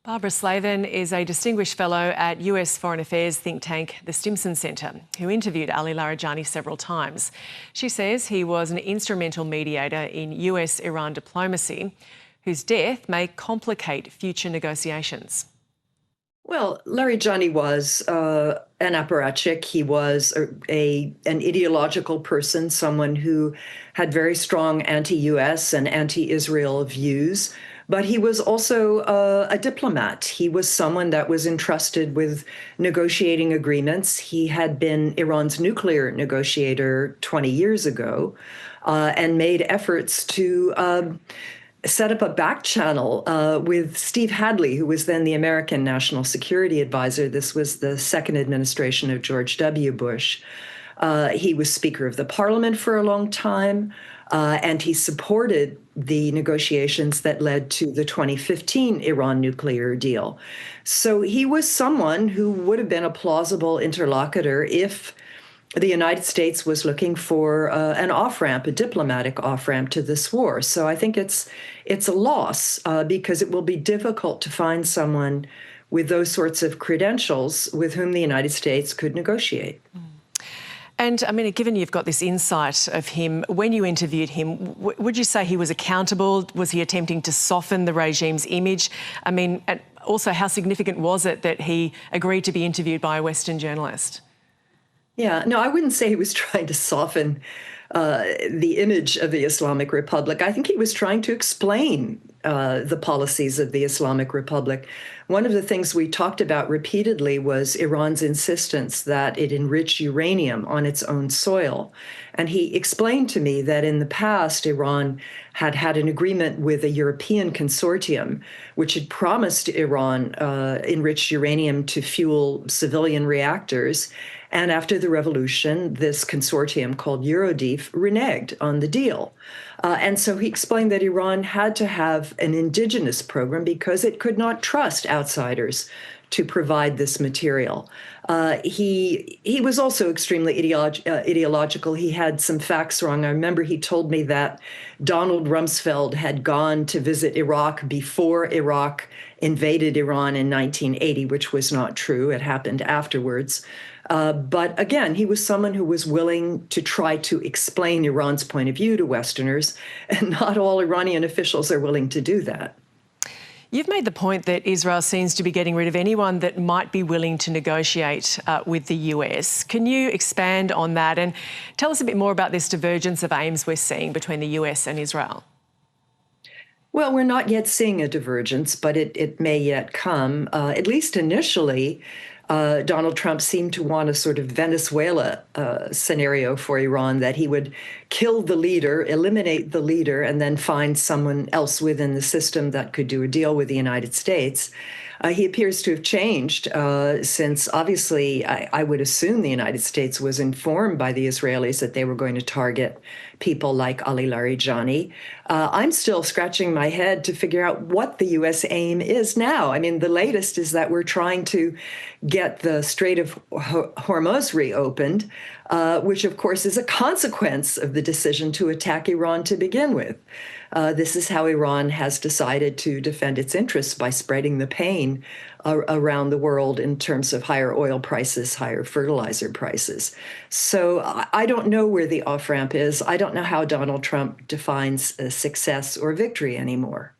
Barbara Slavin is a distinguished fellow at US foreign affairs think tank the Stimson Center, who interviewed Ali Larijani several times. She says he was an instrumental mediator in US-Iran diplomacy, whose death may complicate future negotiations. Well, Larijani was an apparatchik. He was an ideological person, someone who had very strong anti-US and anti-Israel views. But he was also a diplomat. He was someone that was entrusted with negotiating agreements. He had been Iran's nuclear negotiator 20 years ago and made efforts to set up a back channel with Steve Hadley, who was then the American National Security Advisor. This was the second administration of George W. Bush. He was Speaker of the Parliament for a long time, and he supported the negotiations that led to the 2015 Iran nuclear deal. So he was someone who would have been a plausible interlocutor if the United States was looking for an off-ramp, a diplomatic off-ramp to this war. So I think it's a loss because it will be difficult to find someone with those sorts of credentials with whom the United States could negotiate. And I mean, given you've got this insight of him, when you interviewed him, would you say he was accountable? Was he attempting to soften the regime's image? I mean, and also how significant was it that he agreed to be interviewed by a Western journalist? Yeah, no, I wouldn't say he was trying to soften the image of the Islamic Republic. I think he was trying to explain the policies of the Islamic Republic. One of the things we talked about repeatedly was Iran's insistence that it enrich uranium on its own soil. And he explained to me that in the past, Iran had had an agreement with a European consortium, which had promised Iran enriched uranium to fuel civilian reactors. And after the revolution, this consortium called Eurodif reneged on the deal. And so he explained that Iran had to have an indigenous program because it could not trust outsiders to provide this material. He was also extremely ideological. He had some facts wrong. I remember he told me that Donald Rumsfeld had gone to visit Iraq before Iraq invaded Iran in 1980, which was not true. It happened afterwards. But again, he was someone who was willing to try to explain Iran's point of view to Westerners, and not all Iranian officials are willing to do that. You've made the point that Israel seems to be getting rid of anyone that might be willing to negotiate with the US. Can you expand on that and tell us a bit more about this divergence of aims we're seeing between the US and Israel? Well, we're not yet seeing a divergence, but it may yet come. At least initially, Donald Trump seemed to want a sort of Venezuela scenario for Iran, that he would kill the leader, eliminate the leader, and then find someone else within the system that could do a deal with the United States. He appears to have changed since, obviously, I would assume the United States was informed by the Israelis that they were going to target people like Ali Larijani. I'm still scratching my head to figure out what the U.S. aim is now. I mean, the latest is that we're trying to get the Strait of Hormuz reopened, which, of course, is a consequence of the decision to attack Iran to begin with. This is how Iran has decided to defend its interests, by spreading the pain around the world in terms of higher oil prices, higher fertilizer prices. So I don't know where the off-ramp is. I don't know how Donald Trump defines success or victory anymore.